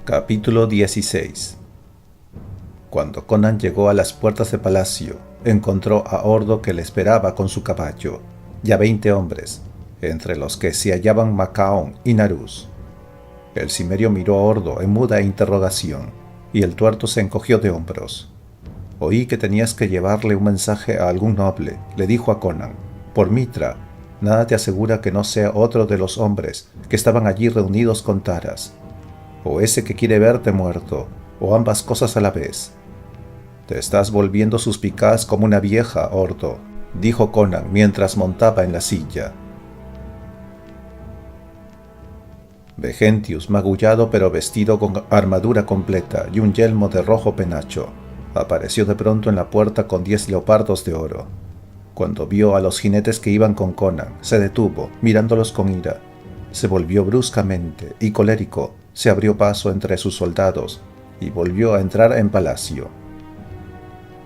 Capítulo 16. Cuando Conan llegó a las puertas del palacio, encontró a Ordo que le esperaba con su caballo, y a 20 hombres, entre los que se hallaban Macaón y Narús. El cimerio miró a Ordo en muda interrogación, y el tuerto se encogió de hombros. «Oí que tenías que llevarle un mensaje a algún noble», le dijo a Conan. «Por Mitra, nada te asegura que no sea otro de los hombres que estaban allí reunidos con Taras. O ese que quiere verte muerto, o ambas cosas a la vez». «Te estás volviendo suspicaz como una vieja, Ordo», dijo Conan mientras montaba en la silla. Vegentius, magullado pero vestido con armadura completa y un yelmo de rojo penacho, apareció de pronto en la puerta con 10 leopardos de oro. Cuando vio a los jinetes que iban con Conan, se detuvo, mirándolos con ira. Se volvió bruscamente y colérico, se abrió paso entre sus soldados y volvió a entrar en palacio.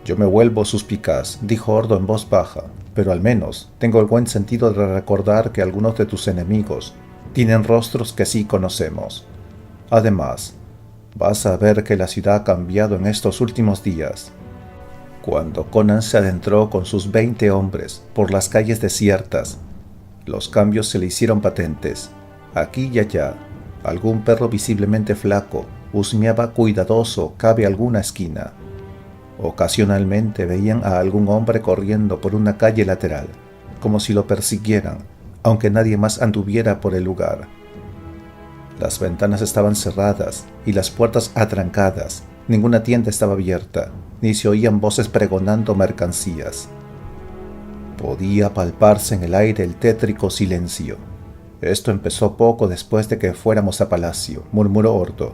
«Yo me vuelvo suspicaz», dijo Ordo en voz baja, «pero al menos tengo el buen sentido de recordar que algunos de tus enemigos tienen rostros que sí conocemos. Además, vas a ver que la ciudad ha cambiado en estos últimos días». Cuando Conan se adentró con sus 20 hombres por las calles desiertas, los cambios se le hicieron patentes. Aquí y allá, algún perro visiblemente flaco husmeaba cuidadoso cabe alguna esquina. Ocasionalmente veían a algún hombre corriendo por una calle lateral, como si lo persiguieran, aunque nadie más anduviera por el lugar. Las ventanas estaban cerradas y las puertas atrancadas. Ninguna tienda estaba abierta, ni se oían voces pregonando mercancías. Podía palparse en el aire el tétrico silencio. «Esto empezó poco después de que fuéramos a palacio», murmuró Ordo.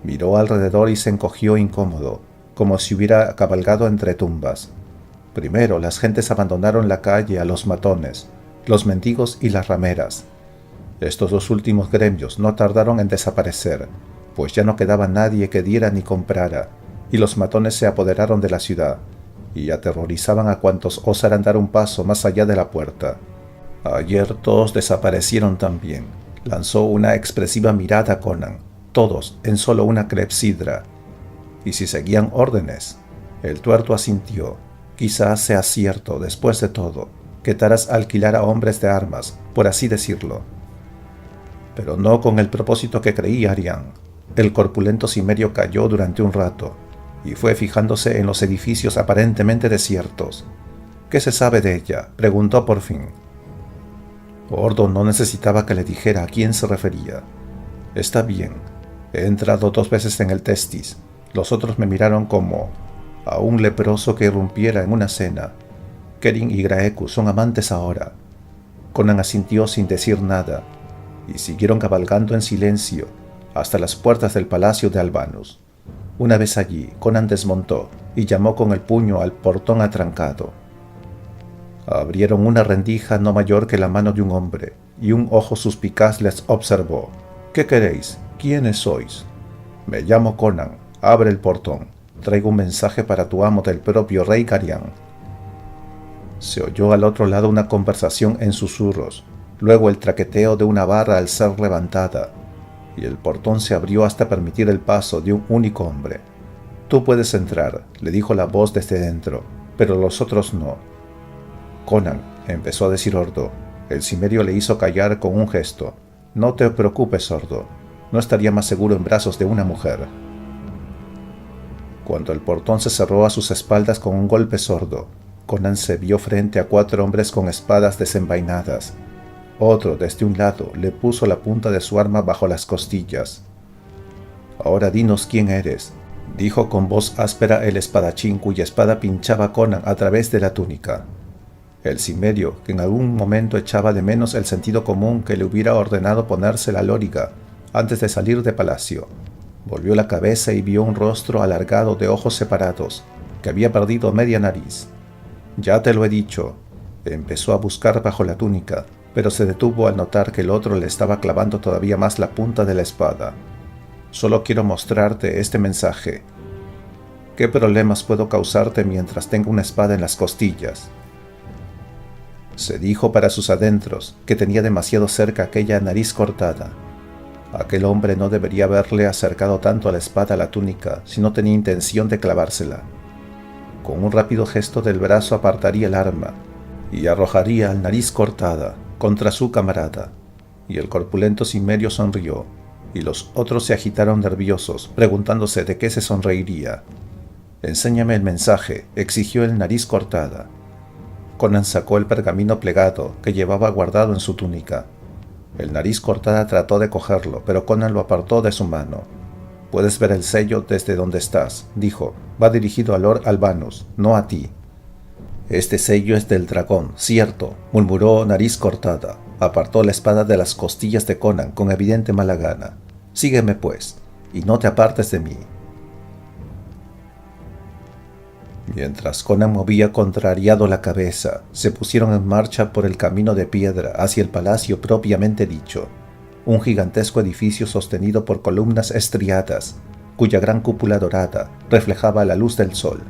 Miró alrededor y se encogió incómodo, como si hubiera cabalgado entre tumbas. Primero las gentes abandonaron la calle a los matones, los mendigos y las rameras. Estos dos últimos gremios no tardaron en desaparecer, pues ya no quedaba nadie que diera ni comprara, y los matones se apoderaron de la ciudad, y aterrorizaban a cuantos osaran dar un paso más allá de la puerta. Ayer todos desaparecieron también. Lanzó una expresiva mirada a Conan, todos en solo una clepsidra. ¿Y si seguían órdenes? El tuerto asintió. Quizás sea cierto, después de todo, que Taras alquilara hombres de armas, por así decirlo. Pero no con el propósito que creía Arián. El corpulento cimerio calló durante un rato, y fue fijándose en los edificios aparentemente desiertos. «¿Qué se sabe de ella?», preguntó por fin. Ordo no necesitaba que le dijera a quién se refería. «Está bien. He entrado 2 veces en el Testis. Los otros me miraron como a un leproso que irrumpiera en una cena. Kerin y Graecus son amantes ahora». Conan asintió sin decir nada, y siguieron cabalgando en silencio hasta las puertas del palacio de Albanus. Una vez allí, Conan desmontó y llamó con el puño al portón atrancado. Abrieron una rendija no mayor que la mano de un hombre, y un ojo suspicaz les observó. «¿Qué queréis? ¿Quiénes sois?» «Me llamo Conan. Abre el portón. Traigo un mensaje para tu amo del propio rey Carián». Se oyó al otro lado una conversación en susurros, luego el traqueteo de una barra al ser levantada, y el portón se abrió hasta permitir el paso de un único hombre. «Tú puedes entrar», le dijo la voz desde dentro, «pero los otros no». «Conan», empezó a decir Ordo. El cimerio le hizo callar con un gesto. «No te preocupes, Ordo. No estaría más seguro en brazos de una mujer». Cuando el portón se cerró a sus espaldas con un golpe sordo, Conan se vio frente a 4 hombres con espadas desenvainadas. Otro, desde un lado, le puso la punta de su arma bajo las costillas. «Ahora dinos quién eres», dijo con voz áspera el espadachín cuya espada pinchaba a Conan a través de la túnica. El cimerio, que en algún momento echaba de menos el sentido común que le hubiera ordenado ponerse la loriga antes de salir de palacio, volvió la cabeza y vio un rostro alargado de ojos separados, que había perdido media nariz. «Ya te lo he dicho», empezó a buscar bajo la túnica, pero se detuvo al notar que el otro le estaba clavando todavía más la punta de la espada. «Solo quiero mostrarte este mensaje. ¿Qué problemas puedo causarte mientras tengo una espada en las costillas?». Se dijo para sus adentros que tenía demasiado cerca aquella nariz cortada. Aquel hombre no debería haberle acercado tanto a la espada a la túnica si no tenía intención de clavársela. Con un rápido gesto del brazo apartaría el arma y arrojaría al Nariz Cortada contra su camarada. Y el corpulento Cimerio sonrió, y los otros se agitaron nerviosos, preguntándose de qué se sonreiría. «Enséñame el mensaje», exigió el Nariz Cortada. Conan sacó el pergamino plegado que llevaba guardado en su túnica. El Nariz Cortada trató de cogerlo, pero Conan lo apartó de su mano. «Puedes ver el sello desde donde estás», dijo. «Va dirigido a Lord Albanus, no a ti». «Este sello es del dragón, cierto», murmuró Nariz Cortada. Apartó la espada de las costillas de Conan con evidente mala gana. «Sígueme, pues, y no te apartes de mí». Mientras Conan movía contrariado la cabeza, se pusieron en marcha por el camino de piedra hacia el palacio propiamente dicho, un gigantesco edificio sostenido por columnas estriadas, cuya gran cúpula dorada reflejaba la luz del sol.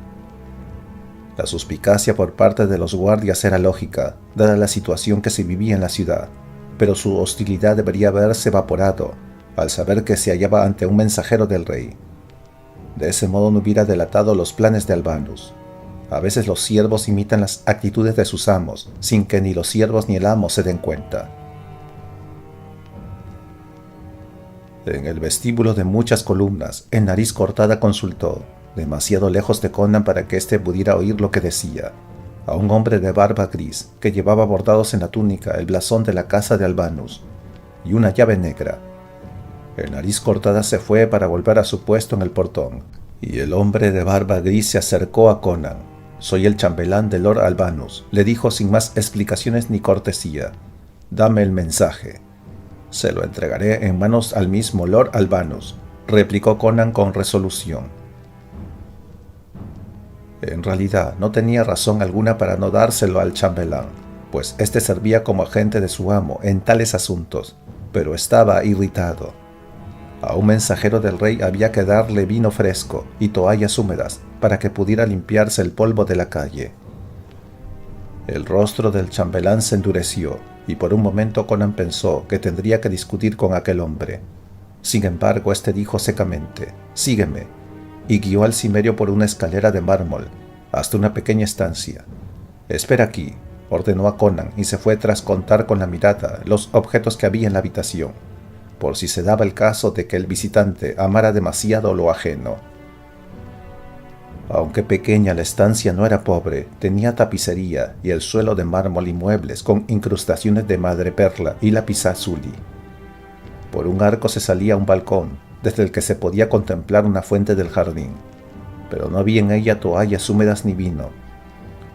La suspicacia por parte de los guardias era lógica, dada la situación que se vivía en la ciudad, pero su hostilidad debería haberse evaporado al saber que se hallaba ante un mensajero del rey. De ese modo no hubiera delatado los planes de Albanus. A veces los siervos imitan las actitudes de sus amos, sin que ni los siervos ni el amo se den cuenta. En el vestíbulo de muchas columnas, el Nariz Cortada consultó, demasiado lejos de Conan para que éste pudiera oír lo que decía, a un hombre de barba gris que llevaba bordados en la túnica el blasón de la casa de Albanus y una llave negra. El Nariz Cortada se fue para volver a su puesto en el portón, y el hombre de barba gris se acercó a Conan. «Soy el chambelán de Lord Albanus», le dijo sin más explicaciones ni cortesía. «Dame el mensaje». «Se lo entregaré en manos al mismo Lord Albanus», replicó Conan con resolución. En realidad no tenía razón alguna para no dárselo al chambelán, pues éste servía como agente de su amo en tales asuntos, pero estaba irritado. A un mensajero del rey había que darle vino fresco y toallas húmedas para que pudiera limpiarse el polvo de la calle. El rostro del chambelán se endureció y por un momento Conan pensó que tendría que discutir con aquel hombre. Sin embargo, este dijo secamente: «Sígueme», y guió al Cimerio por una escalera de mármol hasta una pequeña estancia. «Espera aquí», ordenó a Conan, y se fue tras contar con la mirada los objetos que había en la habitación, por si se daba el caso de que el visitante amara demasiado lo ajeno. Aunque pequeña, la estancia no era pobre, tenía tapicería y el suelo de mármol y muebles con incrustaciones de madreperla y lapislázuli. Por un arco se salía a un balcón, desde el que se podía contemplar una fuente del jardín, pero no había en ella toallas húmedas ni vino.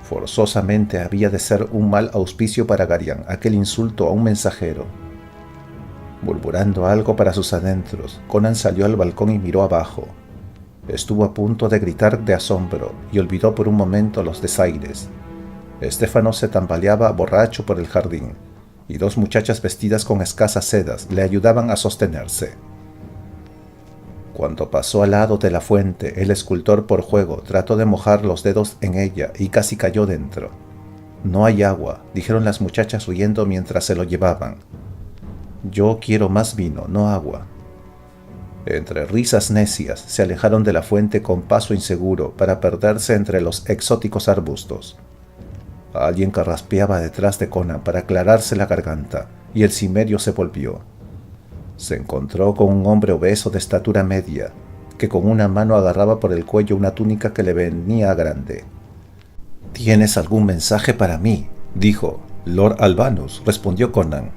Forzosamente había de ser un mal auspicio para Garián aquel insulto a un mensajero. Murmurando algo para sus adentros, Conan salió al balcón y miró abajo. Estuvo a punto de gritar de asombro y olvidó por un momento los desaires. Estéfano se tambaleaba borracho por el jardín, y dos muchachas vestidas con escasas sedas le ayudaban a sostenerse. Cuando pasó al lado de la fuente, el escultor por juego trató de mojar los dedos en ella y casi cayó dentro. «No hay agua», dijeron las muchachas riendo mientras se lo llevaban. «Yo quiero más vino, no agua». Entre risas necias se alejaron de la fuente con paso inseguro para perderse entre los exóticos arbustos. Alguien carraspeaba detrás de Conan para aclararse la garganta, y el Cimerio se volvió. Se encontró con un hombre obeso de estatura media, que con una mano agarraba por el cuello una túnica que le venía grande. «¿Tienes algún mensaje para mí?», dijo. «Lord Albanus», respondió Conan.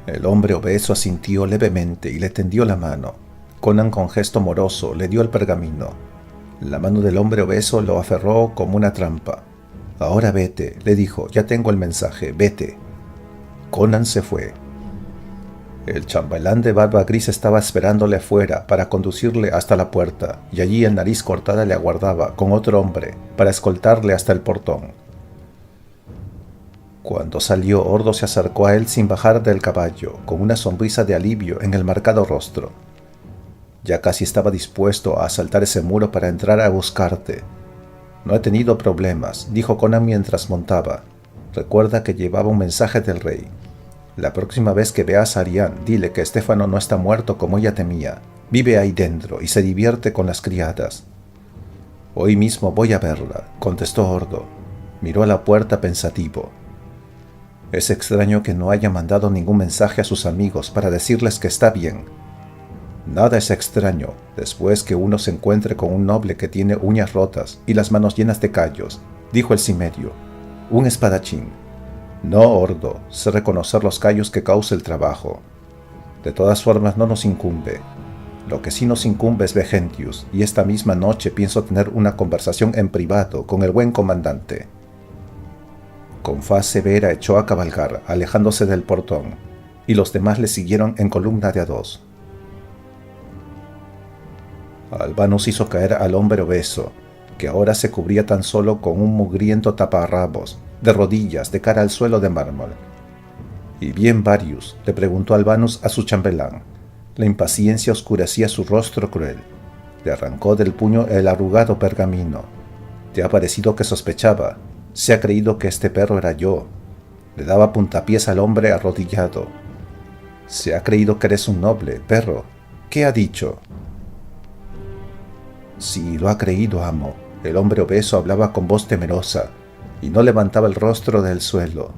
El hombre obeso asintió levemente y le tendió la mano. Conan, con gesto moroso, le dio el pergamino. La mano del hombre obeso lo aferró como una trampa. «Ahora vete», le dijo, «ya tengo el mensaje, vete». Conan se fue. El chambelán de barba gris estaba esperándole afuera para conducirle hasta la puerta, y allí el Nariz Cortada le aguardaba con otro hombre para escoltarle hasta el portón. Cuando salió, Ordo se acercó a él sin bajar del caballo, con una sonrisa de alivio en el marcado rostro. «Ya casi estaba dispuesto a asaltar ese muro para entrar a buscarte». «No he tenido problemas», dijo Conan mientras montaba. «Recuerda que llevaba un mensaje del rey». La próxima vez que veas a Arián, dile que Estéfano no está muerto como ella temía. Vive ahí dentro y se divierte con las criadas. Hoy mismo voy a verla, contestó Ordo. Miró a la puerta pensativo. Es extraño que no haya mandado ningún mensaje a sus amigos para decirles que está bien. Nada es extraño, después que uno se encuentre con un noble que tiene uñas rotas y las manos llenas de callos, dijo el cimerio. Un espadachín. No, Ordo, sé reconocer los callos que causa el trabajo. De todas formas no nos incumbe. Lo que sí nos incumbe es Vegentius, y esta misma noche pienso tener una conversación en privado con el buen comandante. Con faz severa echó a cabalgar, alejándose del portón, y los demás le siguieron en columna de a dos. Albánus hizo caer al hombre obeso, que ahora se cubría tan solo con un mugriento taparrabos, de rodillas, de cara al suelo de mármol. —¿Y bien, Varius? —le preguntó Albánus a su chambelán. La impaciencia oscurecía su rostro cruel. Le arrancó del puño el arrugado pergamino. —¿Te ha parecido que sospechaba? Se ha creído que este perro era yo. Le daba puntapiés al hombre arrodillado. Se ha creído que eres un noble, perro. ¿Qué ha dicho? Sí, lo ha creído, amo. El hombre obeso hablaba con voz temerosa y no levantaba el rostro del suelo.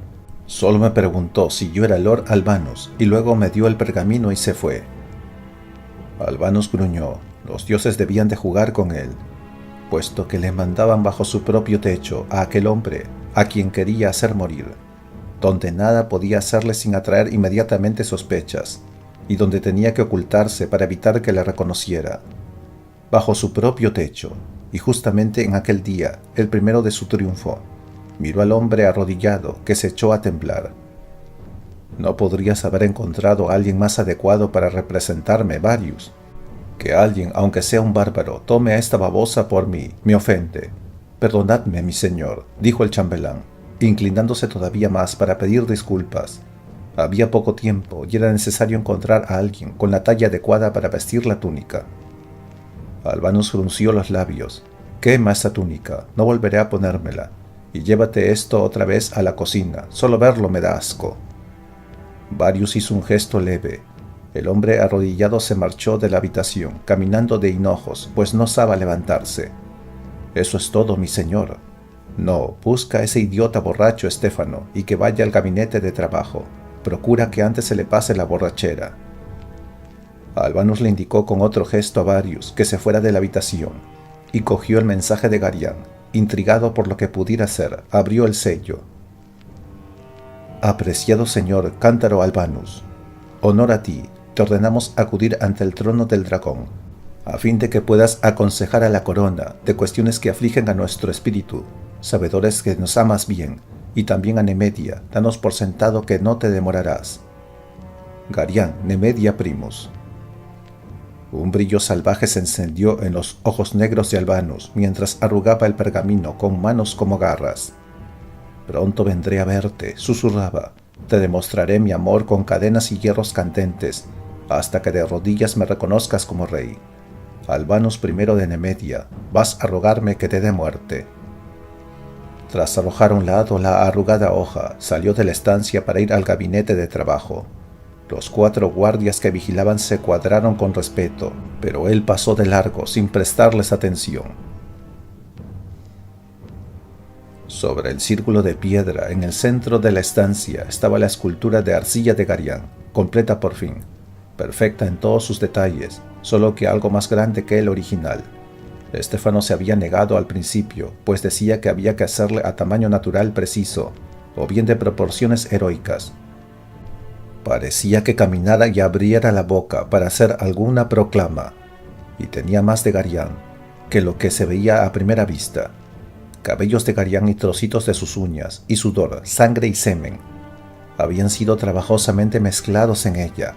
Solo me preguntó si yo era Lord Albánus y luego me dio el pergamino y se fue. Albánus gruñó. Los dioses debían de jugar con él, puesto que le mandaban bajo su propio techo a aquel hombre a quien quería hacer morir, donde nada podía hacerle sin atraer inmediatamente sospechas, y donde tenía que ocultarse para evitar que le reconociera. Bajo su propio techo, y justamente en aquel día, el primero de su triunfo, miró al hombre arrodillado que se echó a temblar. ¿No podrías haber encontrado a alguien más adecuado para representarme, Varius? Que alguien, aunque sea un bárbaro, tome a esta babosa por mí, me ofende. Perdonadme, mi señor, dijo el chambelán, inclinándose todavía más para pedir disculpas. Había poco tiempo y era necesario encontrar a alguien con la talla adecuada para vestir la túnica. Albánus frunció los labios. Quema esa túnica, no volveré a ponérmela. Y llévate esto otra vez a la cocina, solo verlo me da asco. Varius hizo un gesto leve. El hombre arrodillado se marchó de la habitación, caminando de hinojos, pues no osaba levantarse. Eso es todo, mi señor. No, busca a ese idiota borracho Estéfano y que vaya al gabinete de trabajo. Procura que antes se le pase la borrachera. Albánus le indicó con otro gesto a Varius que se fuera de la habitación, y cogió el mensaje de Garián. Intrigado por lo que pudiera ser, abrió el sello. Apreciado señor Cántaro Albánus, honor a ti, te ordenamos acudir ante el trono del dragón, a fin de que puedas aconsejar a la corona de cuestiones que afligen a nuestro espíritu, sabedores que nos amas bien, y también a Nemedia, danos por sentado que no te demorarás. Garián, Nemedia Primus. Un brillo salvaje se encendió en los ojos negros de Albánus mientras arrugaba el pergamino con manos como garras. Pronto vendré a verte, susurraba. Te demostraré mi amor con cadenas y hierros candentes, hasta que de rodillas me reconozcas como rey. Albánus I de Nemedia, vas a rogarme que te dé muerte. Tras arrojar a un lado la arrugada hoja, salió de la estancia para ir al gabinete de trabajo. Los 4 guardias que vigilaban se cuadraron con respeto, pero él pasó de largo sin prestarles atención. Sobre el círculo de piedra en el centro de la estancia estaba la escultura de arcilla de Garián, completa por fin, perfecta en todos sus detalles, solo que algo más grande que el original. Estéfano se había negado al principio, pues decía que había que hacerle a tamaño natural preciso, o bien de proporciones heroicas. Parecía que caminara y abriera la boca para hacer alguna proclama, y tenía más de Garián que lo que se veía a primera vista. Cabellos de Garián y trocitos de sus uñas, y sudor, sangre y semen, habían sido trabajosamente mezclados en ella,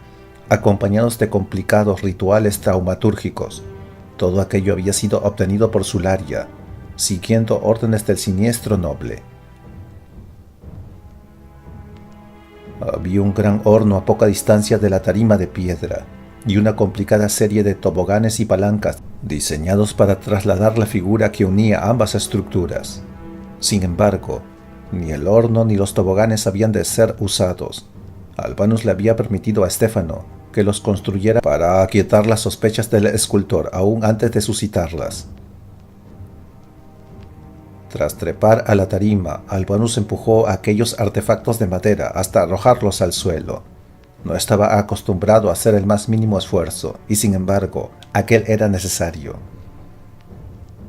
acompañados de complicados rituales traumatúrgicos. Todo aquello había sido obtenido por Sularia, siguiendo órdenes del siniestro noble. Había un gran horno a poca distancia de la tarima de piedra, y una complicada serie de toboganes y palancas diseñados para trasladar la figura que unía ambas estructuras. Sin embargo, ni el horno ni los toboganes habían de ser usados. Albánus le había permitido a Estéfano que los construyera para aquietar las sospechas del escultor aún antes de suscitarlas. Tras trepar a la tarima, Albánus empujó aquellos artefactos de madera hasta arrojarlos al suelo. No estaba acostumbrado a hacer el más mínimo esfuerzo, y sin embargo, aquel era necesario.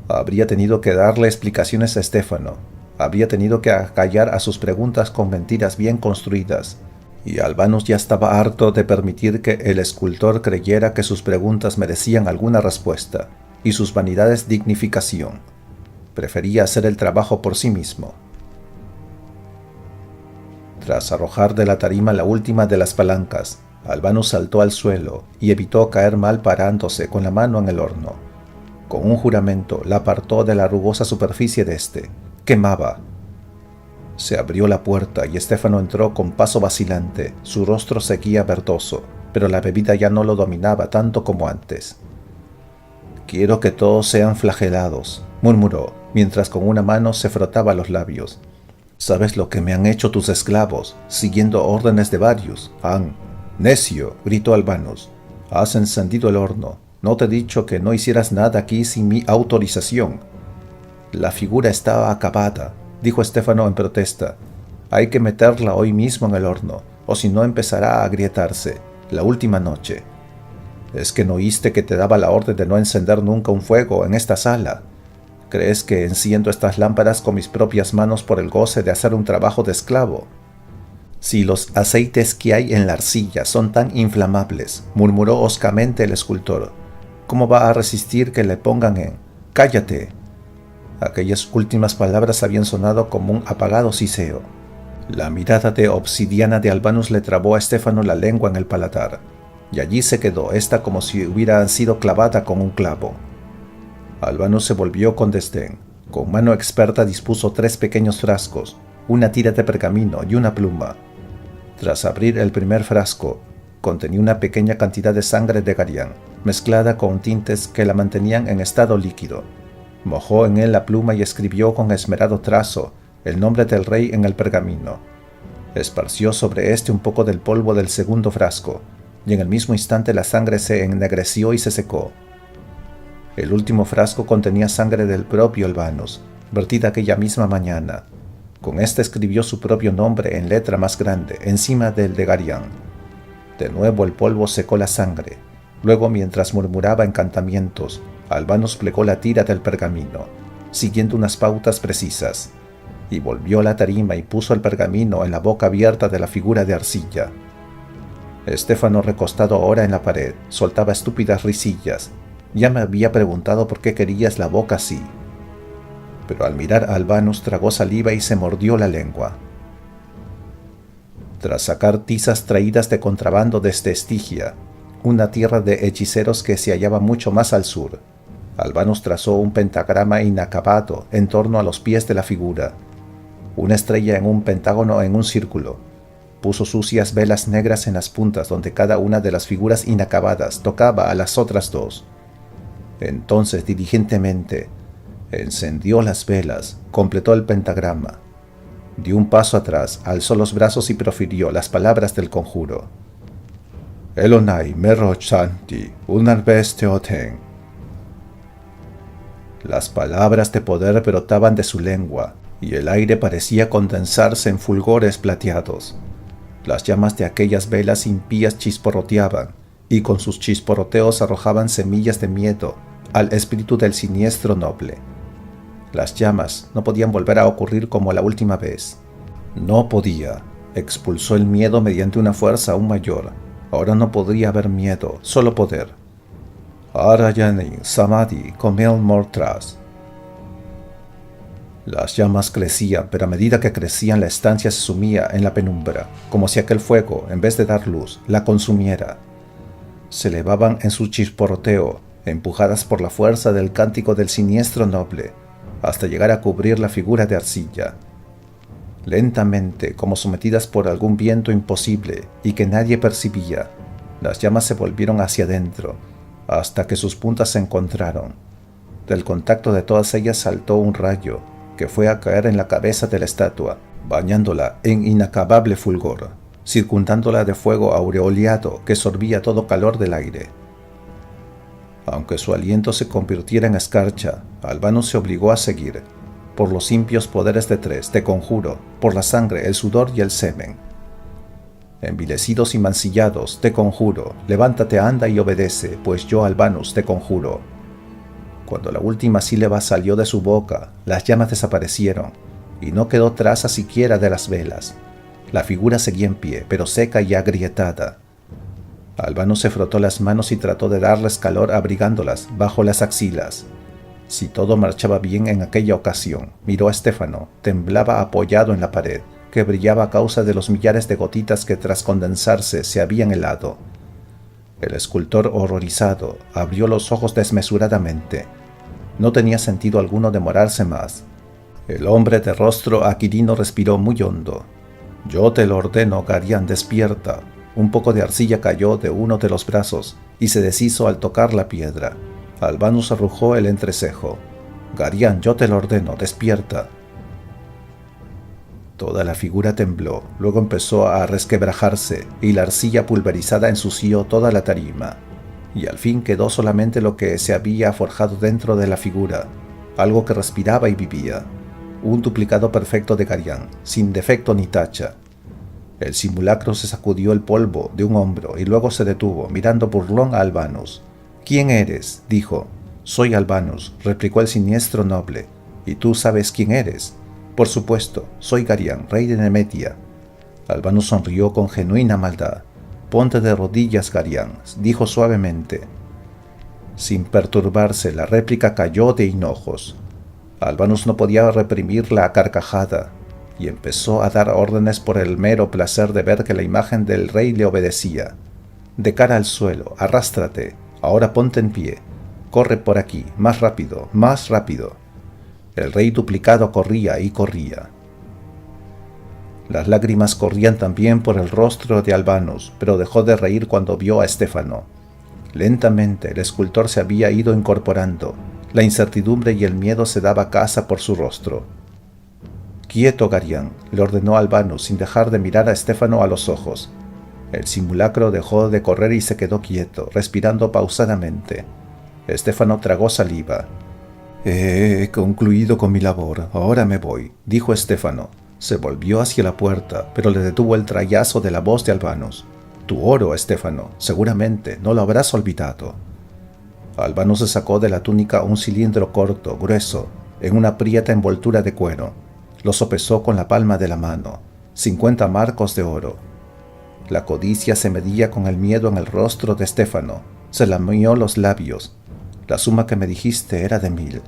Habría tenido que darle explicaciones a Estéfano, habría tenido que acallar a sus preguntas con mentiras bien construidas, y Albánus ya estaba harto de permitir que el escultor creyera que sus preguntas merecían alguna respuesta, y sus vanidades dignificación. Prefería hacer el trabajo por sí mismo. Tras arrojar de la tarima la última de las palancas, Albánus saltó al suelo y evitó caer mal parándose con la mano en el horno. Con un juramento la apartó de la rugosa superficie de este. Quemaba. Se abrió la puerta y Estéfano entró con paso vacilante. Su rostro seguía verdoso, pero la bebida ya no lo dominaba tanto como antes. «Quiero que todos sean flagelados», murmuró, mientras con una mano se frotaba los labios. «¿Sabes lo que me han hecho tus esclavos, siguiendo órdenes de varios? Han». «Necio», gritó Albánus. «Has encendido el horno. No te he dicho que no hicieras nada aquí sin mi autorización». «La figura estaba acabada», dijo Estéfano en protesta. «Hay que meterla hoy mismo en el horno, o si no empezará a agrietarse. La última noche». «¿Es que no oíste que te daba la orden de no encender nunca un fuego en esta sala? ¿Crees que enciendo estas lámparas con mis propias manos por el goce de hacer un trabajo de esclavo?» «Si los aceites que hay en la arcilla son tan inflamables», murmuró hoscamente el escultor, «¿cómo va a resistir que le pongan en...? ¡Cállate!». Aquellas últimas palabras habían sonado como un apagado siseo. La mirada de obsidiana de Albánus le trabó a Estéfano la lengua en el paladar, y allí se quedó esta como si hubiera sido clavada con un clavo. Albánus se volvió con desdén. Con mano experta dispuso 3 pequeños frascos, una tira de pergamino y una pluma. Tras abrir el primer frasco, contenía una pequeña cantidad de sangre de Garián, mezclada con tintes que la mantenían en estado líquido. Mojó en él la pluma y escribió con esmerado trazo el nombre del rey en el pergamino. Esparció sobre este un poco del polvo del segundo frasco, y en el mismo instante la sangre se ennegreció y se secó. El último frasco contenía sangre del propio Albánus, vertida aquella misma mañana. Con ésta escribió su propio nombre en letra más grande, encima del de Garián. De nuevo el polvo secó la sangre. Luego, mientras murmuraba encantamientos, Albánus plegó la tira del pergamino, siguiendo unas pautas precisas, y volvió a la tarima y puso el pergamino en la boca abierta de la figura de arcilla. Estéfano, recostado ahora en la pared, soltaba estúpidas risillas. Ya me había preguntado por qué querías la boca así. Pero al mirar a Albánus tragó saliva y se mordió la lengua. Tras sacar tizas traídas de contrabando desde Estigia, una tierra de hechiceros que se hallaba mucho más al sur, Albánus trazó un pentagrama inacabado en torno a los pies de la figura, una estrella en un pentágono en un círculo. Puso sucias velas negras en las puntas donde cada una de las figuras inacabadas tocaba a las otras 2. Entonces, diligentemente, encendió las velas, completó el pentagrama. Dio un paso atrás, alzó los brazos y profirió las palabras del conjuro. «Elonai merochanti, unarbeste oten». Las palabras de poder brotaban de su lengua, y el aire parecía condensarse en fulgores plateados. Las llamas de aquellas velas impías chisporroteaban, y con sus chisporroteos arrojaban semillas de miedo al espíritu del siniestro noble. Las llamas no podían volver a ocurrir como la última vez. No podía. Expulsó el miedo mediante una fuerza aún mayor. Ahora no podría haber miedo, solo poder. Arayani Samadhi Komel Mortras. Las llamas crecían, pero a medida que crecían la estancia se sumía en la penumbra, como si aquel fuego, en vez de dar luz, la consumiera. Se elevaban en su chisporroteo, empujadas por la fuerza del cántico del siniestro noble, hasta llegar a cubrir la figura de arcilla. Lentamente, como sometidas por algún viento imposible y que nadie percibía, las llamas se volvieron hacia adentro, hasta que sus puntas se encontraron. Del contacto de todas ellas saltó un rayo, que fue a caer en la cabeza de la estatua, bañándola en inacabable fulgor. circundándola de fuego aureoleado que sorbía todo calor del aire. Aunque su aliento se convirtiera en escarcha, Albánus se obligó a seguir, por los impios poderes de Tres, te conjuro, por la sangre, el sudor y el semen. Envilecidos y mancillados, te conjuro, levántate, anda y obedece, pues yo, Albánus, te conjuro. Cuando la última sílaba salió de su boca, las llamas desaparecieron, y no quedó traza siquiera de las velas. La figura seguía en pie, pero seca y agrietada. Albánus se frotó las manos y trató de darles calor abrigándolas bajo las axilas. Si todo marchaba bien en aquella ocasión, miró a Estéfano, temblaba apoyado en la pared, que brillaba a causa de los millares de gotitas que tras condensarse se habían helado. El escultor, horrorizado, abrió los ojos desmesuradamente. No tenía sentido alguno demorarse más. El hombre de rostro aquilino respiró muy hondo. «Yo te lo ordeno, Garián, despierta». Un poco de arcilla cayó de uno de los brazos y se deshizo al tocar la piedra. Albánus arrugó el entrecejo. «Garián, yo te lo ordeno, despierta». Toda la figura tembló, luego empezó a resquebrajarse y la arcilla pulverizada ensució toda la tarima. Y al fin quedó solamente lo que se había forjado dentro de la figura, algo que respiraba y vivía. Un duplicado perfecto de Garián, sin defecto ni tacha. El simulacro se sacudió el polvo de un hombro y luego se detuvo, mirando burlón a Albánus. «¿Quién eres?», dijo. «Soy Albánus», replicó el siniestro noble. «¿Y tú sabes quién eres?». «Por supuesto, soy Garián, rey de Nemetia». Albánus sonrió con genuina maldad. «Ponte de rodillas, Garián», dijo suavemente. Sin perturbarse, la réplica cayó de hinojos. Albánus no podía reprimir la carcajada y empezó a dar órdenes por el mero placer de ver que la imagen del rey le obedecía. «De cara al suelo, arrástrate, ahora ponte en pie, corre por aquí, más rápido, más rápido». El rey duplicado corría y corría. Las lágrimas corrían también por el rostro de Albánus, pero dejó de reír cuando vio a Estéfano. Lentamente el escultor se había ido incorporando. La incertidumbre y el miedo se daba caza por su rostro. «Quieto, Garián», le ordenó Albánus sin dejar de mirar a Estéfano a los ojos. El simulacro dejó de correr y se quedó quieto, respirando pausadamente. Estéfano tragó saliva. «He concluido con mi labor, ahora me voy», dijo Estéfano. Se volvió hacia la puerta, pero le detuvo el trayazo de la voz de Albánus. «Tu oro, Estéfano, seguramente no lo habrás olvidado». Albánus se sacó de la túnica un cilindro corto, grueso, en una prieta envoltura de cuero. Lo sopesó con la palma de la mano. 50 marcos de oro. La codicia se medía con el miedo en el rostro de Estéfano. Se lamió los labios. «La suma que me dijiste era de 1000.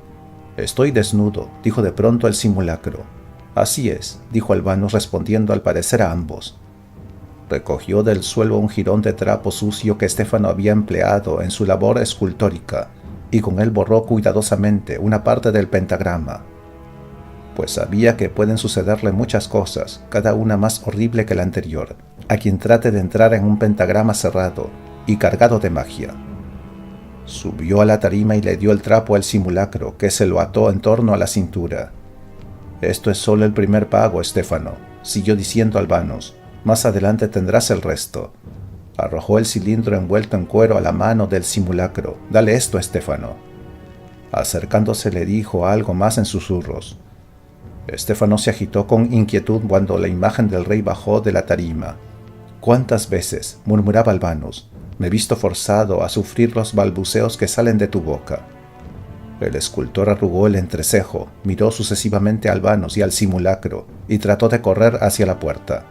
«Estoy desnudo», dijo de pronto el simulacro. «Así es», dijo Albánus respondiendo al parecer a ambos. Recogió del suelo un jirón de trapo sucio que Estéfano había empleado en su labor escultórica y con él borró cuidadosamente una parte del pentagrama. Pues sabía que pueden sucederle muchas cosas, cada una más horrible que la anterior, a quien trate de entrar en un pentagrama cerrado y cargado de magia. Subió a la tarima y le dio el trapo al simulacro, que se lo ató en torno a la cintura. «Esto es solo el primer pago, Estéfano», siguió diciendo Albánus. «Más adelante tendrás el resto». Arrojó el cilindro envuelto en cuero a la mano del simulacro. «Dale esto, Estéfano». Acercándose le dijo algo más en susurros. Estéfano se agitó con inquietud cuando la imagen del rey bajó de la tarima. «¿Cuántas veces?», murmuraba Albánus, «me he visto forzado a sufrir los balbuceos que salen de tu boca». El escultor arrugó el entrecejo, miró sucesivamente a Albánus y al simulacro, y trató de correr hacia la puerta.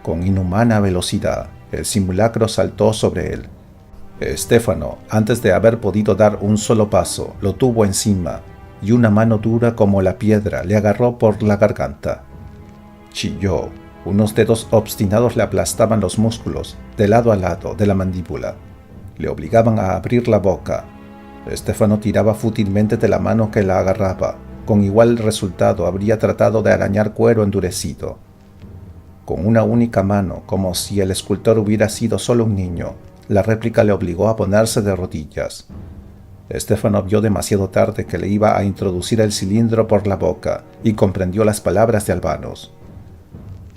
Con inhumana velocidad, el simulacro saltó sobre él. Estéfano, antes de haber podido dar un solo paso, lo tuvo encima, y una mano dura como la piedra le agarró por la garganta. Chilló. Unos dedos obstinados le aplastaban los músculos, de lado a lado, de la mandíbula. Le obligaban a abrir la boca. Estéfano tiraba fútilmente de la mano que la agarraba. Con igual resultado habría tratado de arañar cuero endurecido. Con una única mano, como si el escultor hubiera sido solo un niño, la réplica le obligó a ponerse de rodillas. Estéfano vio demasiado tarde que le iba a introducir el cilindro por la boca y comprendió las palabras de Albánus.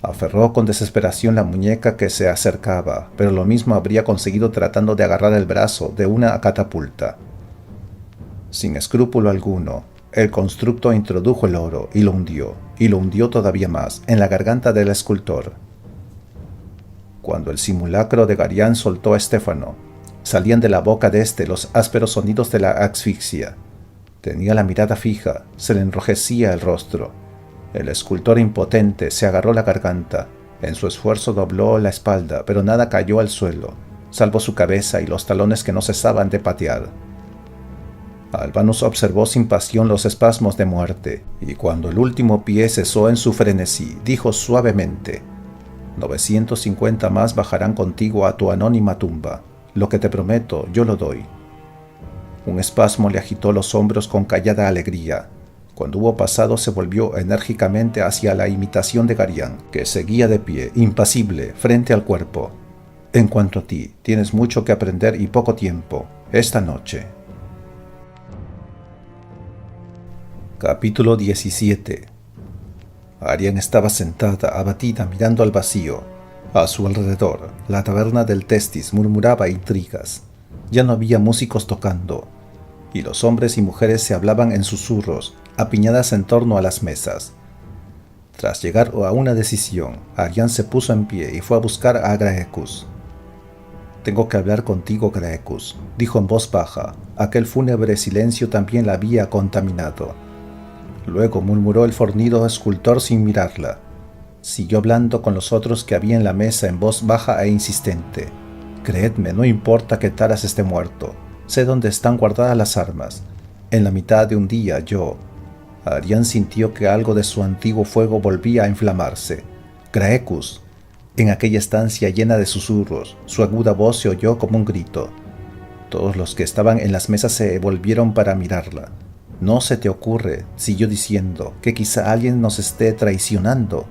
Aferró con desesperación la muñeca que se acercaba, pero lo mismo habría conseguido tratando de agarrar el brazo de una catapulta. Sin escrúpulo alguno, el constructo introdujo el oro y lo hundió todavía más en la garganta del escultor. Cuando el simulacro de Garián soltó a Estéfano, salían de la boca de éste los ásperos sonidos de la asfixia. Tenía la mirada fija, se le enrojecía el rostro. El escultor impotente se agarró la garganta. En su esfuerzo dobló la espalda, pero nada cayó al suelo, salvo su cabeza y los talones que no cesaban de patear. Albánus observó sin pasión los espasmos de muerte, y cuando el último pie cesó en su frenesí, dijo suavemente: 950 más bajarán contigo a tu anónima tumba. Lo que te prometo, yo lo doy. Un espasmo le agitó los hombros con callada alegría. Cuando hubo pasado, se volvió enérgicamente hacia la imitación de Garián, que seguía de pie, impasible, frente al cuerpo. En cuanto a ti, tienes mucho que aprender y poco tiempo. Esta noche. Capítulo 17. Arián estaba sentada, abatida, mirando al vacío. A su alrededor, la taberna del Testis murmuraba intrigas. Ya no había músicos tocando, y los hombres y mujeres se hablaban en susurros, apiñadas en torno a las mesas. Tras llegar a una decisión, Arián se puso en pie y fue a buscar a Graecus. «Tengo que hablar contigo, Graecus», dijo en voz baja. Aquel fúnebre silencio también la había contaminado. Luego murmuró el fornido escultor sin mirarla. Siguió hablando con los otros que había en la mesa en voz baja e insistente. «Creedme, no importa que Taras esté muerto. Sé dónde están guardadas las armas. En la mitad de un día yo...» Arián sintió que algo de su antiguo fuego volvía a inflamarse. «Graecus». En aquella estancia llena de susurros, su aguda voz se oyó como un grito. Todos los que estaban en las mesas se volvieron para mirarla. «¿No se te ocurre», siguió diciendo, «que quizá alguien nos esté traicionando?»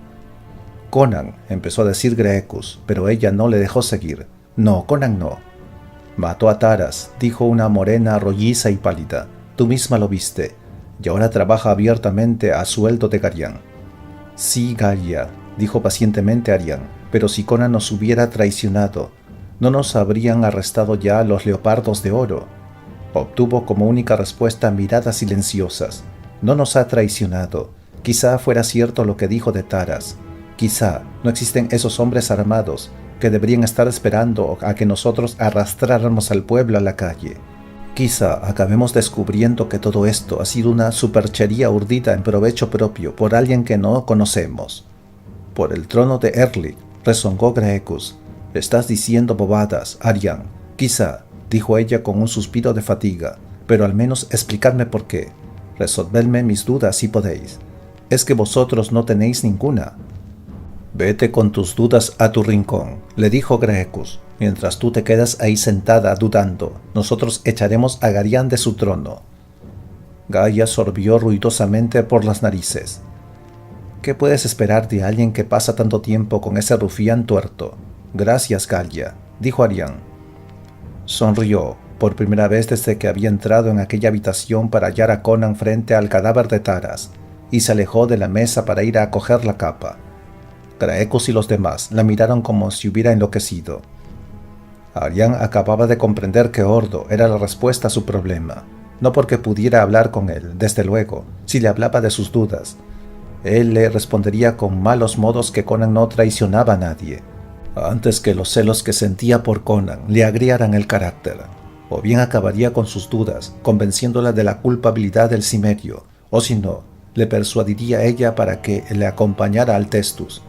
«Conan», empezó a decir Graecus, pero ella no le dejó seguir. «No, Conan no». «Mató a Taras», dijo una morena rolliza y pálida. «Tú misma lo viste, y ahora trabaja abiertamente a sueldo de Garián». «Sí, Galia», dijo pacientemente Arián, «pero si Conan nos hubiera traicionado, ¿no nos habrían arrestado ya los leopardos de oro?» Obtuvo como única respuesta miradas silenciosas. «No nos ha traicionado. Quizá fuera cierto lo que dijo de Taras. Quizá no existen esos hombres armados que deberían estar esperando a que nosotros arrastráramos al pueblo a la calle. Quizá acabemos descubriendo que todo esto ha sido una superchería urdida en provecho propio por alguien que no conocemos». «Por el trono de Erlich», rezongó Graecus. «Estás diciendo bobadas, Arián. Quizá», dijo ella con un suspiro de fatiga, «pero al menos explicadme por qué. Resolvedme mis dudas si podéis. ¿Es que vosotros no tenéis ninguna?» «Vete con tus dudas a tu rincón», le dijo Graecus. «Mientras tú te quedas ahí sentada dudando, nosotros echaremos a Garián de su trono». Gaia sorbió ruidosamente por las narices. «¿Qué puedes esperar de alguien que pasa tanto tiempo con ese rufián tuerto?» «Gracias, Galia», dijo Arián. Sonrió, por primera vez desde que había entrado en aquella habitación para hallar a Conan frente al cadáver de Taras, y se alejó de la mesa para ir a coger la capa. Graecus y los demás la miraron como si hubiera enloquecido. Arián acababa de comprender que Ordo era la respuesta a su problema, no porque pudiera hablar con él, desde luego, si le hablaba de sus dudas. Él le respondería con malos modos que Conan no traicionaba a nadie, antes que los celos que sentía por Conan le agriaran el carácter. O bien acabaría con sus dudas, convenciéndola de la culpabilidad del Cimerio, o si no, le persuadiría a ella para que le acompañara al Testus,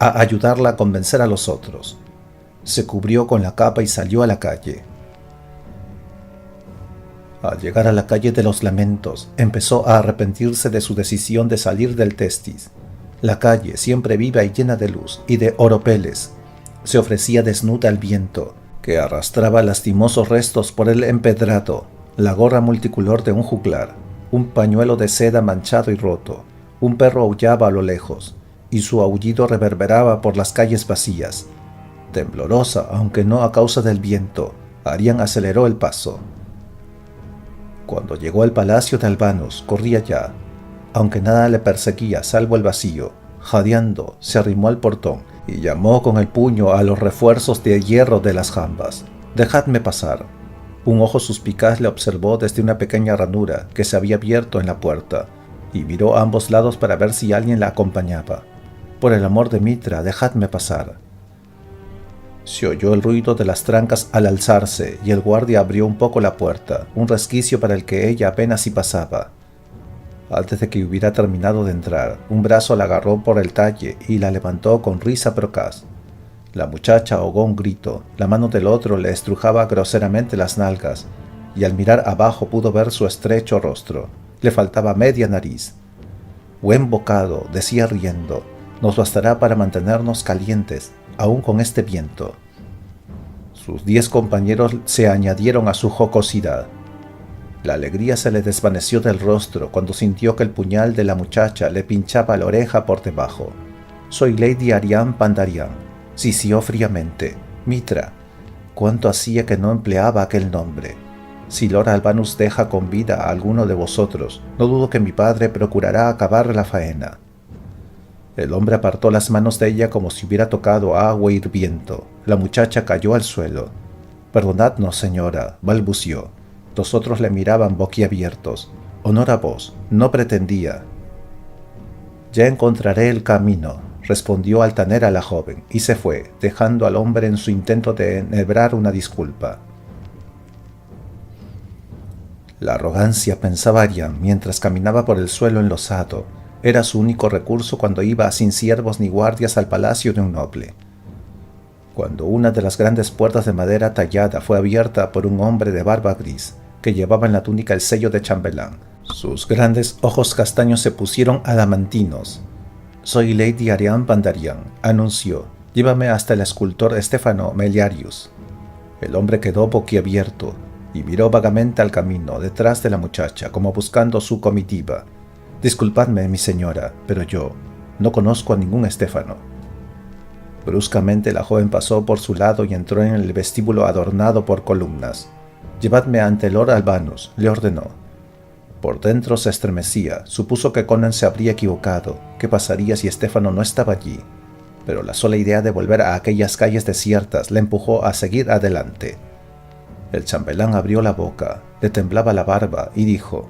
a ayudarla a convencer a los otros. Se cubrió con la capa y salió a la calle. Al llegar a la calle de los lamentos, empezó a arrepentirse de su decisión de salir del Testis. La calle, siempre viva y llena de luz y de oropeles, se ofrecía desnuda al viento, que arrastraba lastimosos restos por el empedrado, la gorra multicolor de un juglar, un pañuelo de seda manchado y roto. Un perro aullaba a lo lejos, y su aullido reverberaba por las calles vacías. Temblorosa, aunque no a causa del viento, Arián aceleró el paso. Cuando llegó al palacio de Albánus, corría ya. Aunque nada le perseguía salvo el vacío, Jadeando, se arrimó al portón y llamó con el puño a los refuerzos de hierro de las jambas. «Dejadme pasar». Un ojo suspicaz le observó desde una pequeña ranura que se había abierto en la puerta y miró a ambos lados para ver si alguien la acompañaba. «Por el amor de Mitra, dejadme pasar». Se oyó el ruido de las trancas al alzarse y el guardia abrió un poco la puerta, un resquicio para el que ella apenas si pasaba. Antes de que hubiera terminado de entrar, un brazo la agarró por el talle y la levantó con risa procaz. La muchacha ahogó un grito, la mano del otro le estrujaba groseramente las nalgas, y al mirar abajo pudo ver su estrecho rostro. Le faltaba media nariz. «Buen bocado», decía riendo, «nos bastará para mantenernos calientes, aún con este viento». Sus 10 compañeros se añadieron a su jocosidad. La alegría se le desvaneció del rostro cuando sintió que el puñal de la muchacha le pinchaba la oreja por debajo. «Soy Lady Ariane Pandarian», sisió fríamente. «Mitra, ¿cuánto hacía que no empleaba aquel nombre? Si Lord Albanus deja con vida a alguno de vosotros, no dudo que mi padre procurará acabar la faena». El hombre apartó las manos de ella como si hubiera tocado agua hirviendo. La muchacha cayó al suelo. «Perdonadnos, señora», balbució. Los otros le miraban boquiabiertos. «Honor a vos, no pretendía». «Ya encontraré el camino», respondió altanera la joven, y se fue, dejando al hombre en su intento de enhebrar una disculpa. La arrogancia, pensaba Ariane mientras caminaba por el suelo enlosado, era su único recurso cuando iba sin siervos ni guardias al palacio de un noble. Cuando una de las grandes puertas de madera tallada fue abierta por un hombre de barba gris, que llevaba en la túnica el sello de chambelán, sus grandes ojos castaños se pusieron adamantinos. «Soy Lady Ariane Pandarian», anunció. «Llévame hasta el escultor Stefano Meliarius». El hombre quedó boquiabierto y miró vagamente al camino detrás de la muchacha como buscando su comitiva. «Disculpadme, mi señora, pero yo no conozco a ningún Stefano». Bruscamente la joven pasó por su lado y entró en el vestíbulo adornado por columnas. «Llevadme ante Lord Albanus», le ordenó. Por dentro se estremecía, supuso que Conan se habría equivocado, qué pasaría si Stefano no estaba allí, pero la sola idea de volver a aquellas calles desiertas le empujó a seguir adelante. El chambelán abrió la boca, le temblaba la barba y dijo: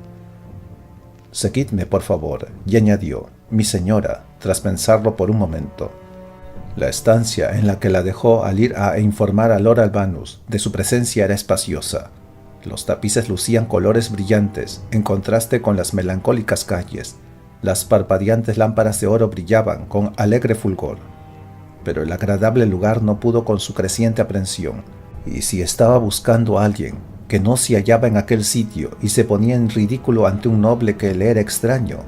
«Seguidme, por favor», y añadió: «Mi señora», tras pensarlo por un momento. La estancia en la que la dejó al ir a informar a Lord Albanus de su presencia era espaciosa. Los tapices lucían colores brillantes, en contraste con las melancólicas calles. Las parpadeantes lámparas de oro brillaban con alegre fulgor. Pero el agradable lugar no pudo con su creciente aprensión, y si estaba buscando a alguien que no se hallaba en aquel sitio y se ponía en ridículo ante un noble que le era extraño.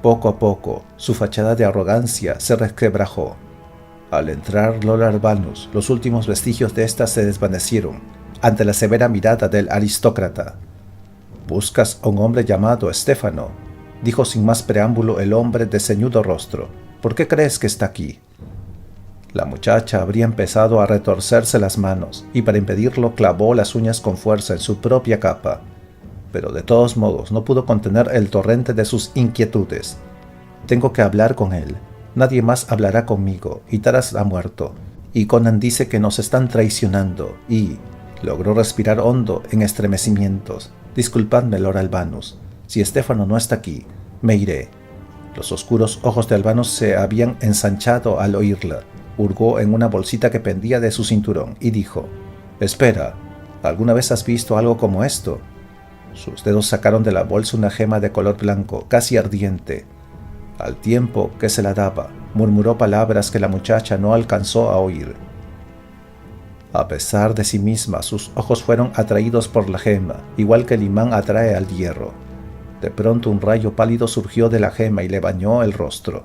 Poco a poco, su fachada de arrogancia se resquebrajó. Al entrar Lord Albanus, los últimos vestigios de ésta se desvanecieron ante la severa mirada del aristócrata. «Buscas a un hombre llamado Stefano», dijo sin más preámbulo el hombre de ceñudo rostro. «¿Por qué crees que está aquí?» La muchacha habría empezado a retorcerse las manos y para impedirlo clavó las uñas con fuerza en su propia capa, pero de todos modos no pudo contener el torrente de sus inquietudes. «Tengo que hablar con él. Nadie más hablará conmigo, y Taras ha muerto, y Conan dice que nos están traicionando, y...» Logró respirar hondo en estremecimientos. «Disculpadme, Lord Albanus. Si Stefano no está aquí, me iré». Los oscuros ojos de Albanus se habían ensanchado al oírla. Hurgó en una bolsita que pendía de su cinturón y dijo: «Espera, ¿alguna vez has visto algo como esto?» Sus dedos sacaron de la bolsa una gema de color blanco, casi ardiente. Al tiempo que se la daba, murmuró palabras que la muchacha no alcanzó a oír. A pesar de sí misma, sus ojos fueron atraídos por la gema, igual que el imán atrae al hierro. De pronto un rayo pálido surgió de la gema y le bañó el rostro.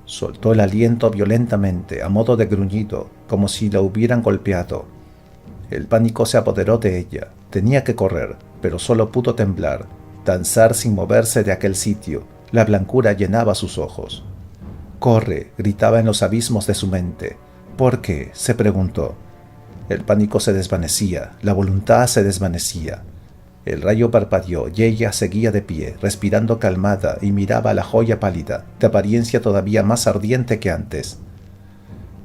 Soltó el aliento violentamente, a modo de gruñido, como si la hubieran golpeado. El pánico se apoderó de ella. Tenía que correr, pero solo pudo temblar, danzar sin moverse de aquel sitio. La blancura llenaba sus ojos. «¡Corre!», gritaba en los abismos de su mente. «¿Por qué?», se preguntó. El pánico se desvanecía, la voluntad se desvanecía. El rayo parpadeó y ella seguía de pie, respirando calmada, y miraba a la joya pálida, de apariencia todavía más ardiente que antes.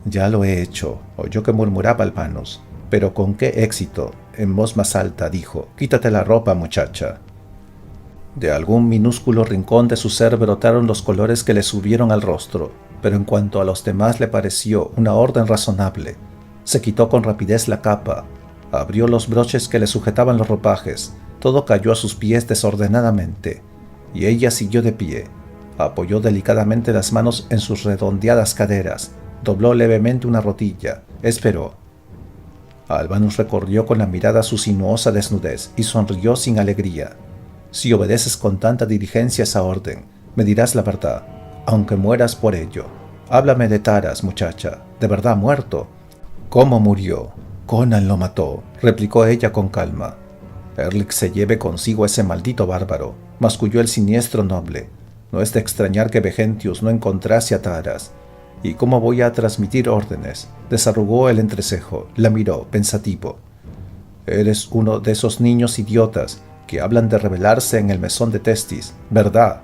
«Ya lo he hecho», oyó que murmuraba Albanus. «Pero con qué éxito», en voz más alta dijo: «Quítate la ropa, muchacha». De algún minúsculo rincón de su ser brotaron los colores que le subieron al rostro, pero en cuanto a los demás le pareció una orden razonable. Se quitó con rapidez la capa, abrió los broches que le sujetaban los ropajes, todo cayó a sus pies desordenadamente, y ella siguió de pie. Apoyó delicadamente las manos en sus redondeadas caderas, dobló levemente una rodilla, esperó. Albanus recorrió con la mirada su sinuosa desnudez y sonrió sin alegría. «Si obedeces con tanta diligencia esa orden, me dirás la verdad, aunque mueras por ello. Háblame de Taras, muchacha, ¿de verdad muerto?» «¿Cómo murió?» «Conan lo mató», replicó ella con calma. «Erlich se lleve consigo a ese maldito bárbaro», masculló el siniestro noble. «No es de extrañar que Vegentius no encontrase a Taras. ¿Y cómo voy a transmitir órdenes?». Desarrugó el entrecejo, la miró, pensativo. «Eres uno de esos niños idiotas que hablan de rebelarse en el mesón de Testis, ¿verdad?».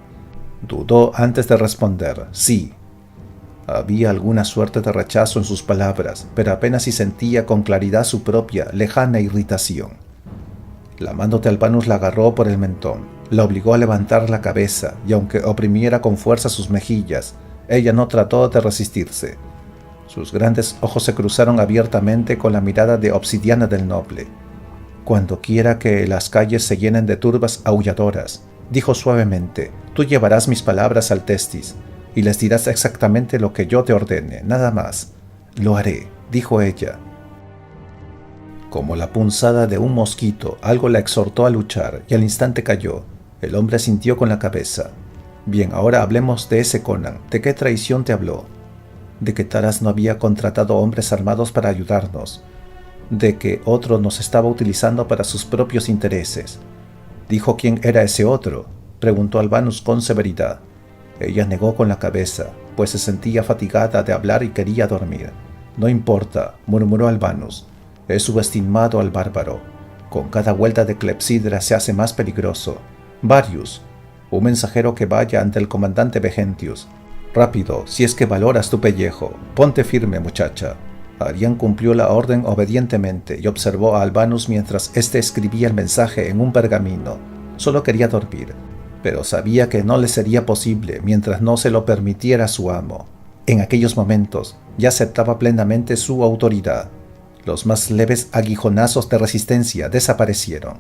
Dudó antes de responder: «Sí». Había alguna suerte de rechazo en sus palabras, pero apenas si sentía con claridad su propia, lejana irritación. La mano de Albanus la agarró por el mentón, la obligó a levantar la cabeza, y aunque oprimiera con fuerza sus mejillas, ella no trató de resistirse. Sus grandes ojos se cruzaron abiertamente con la mirada de obsidiana del noble. «Cuando quiera que las calles se llenen de turbas aulladoras», dijo suavemente, «tú llevarás mis palabras al Testis, y les dirás exactamente lo que yo te ordene, nada más». «Lo haré», dijo ella. Como la punzada de un mosquito, algo la exhortó a luchar, y al instante cayó. El hombre asintió con la cabeza. «Bien, ahora hablemos de ese Conan. ¿De qué traición te habló?». «De que Taras no había contratado hombres armados para ayudarnos. De que otro nos estaba utilizando para sus propios intereses». «¿Dijo quién era ese otro?», preguntó Albanus con severidad. Ella negó con la cabeza, pues se sentía fatigada de hablar y quería dormir. «No importa», murmuró Albanus. «He subestimado al bárbaro. Con cada vuelta de clepsidra se hace más peligroso. Varius, un mensajero que vaya ante el comandante Vegentius. Rápido, si es que valoras tu pellejo. Ponte firme, muchacha». Arián cumplió la orden obedientemente y observó a Albanus mientras éste escribía el mensaje en un pergamino. Solo quería dormir, pero sabía que no le sería posible mientras no se lo permitiera su amo. En aquellos momentos ya aceptaba plenamente su autoridad. Los más leves aguijonazos de resistencia desaparecieron.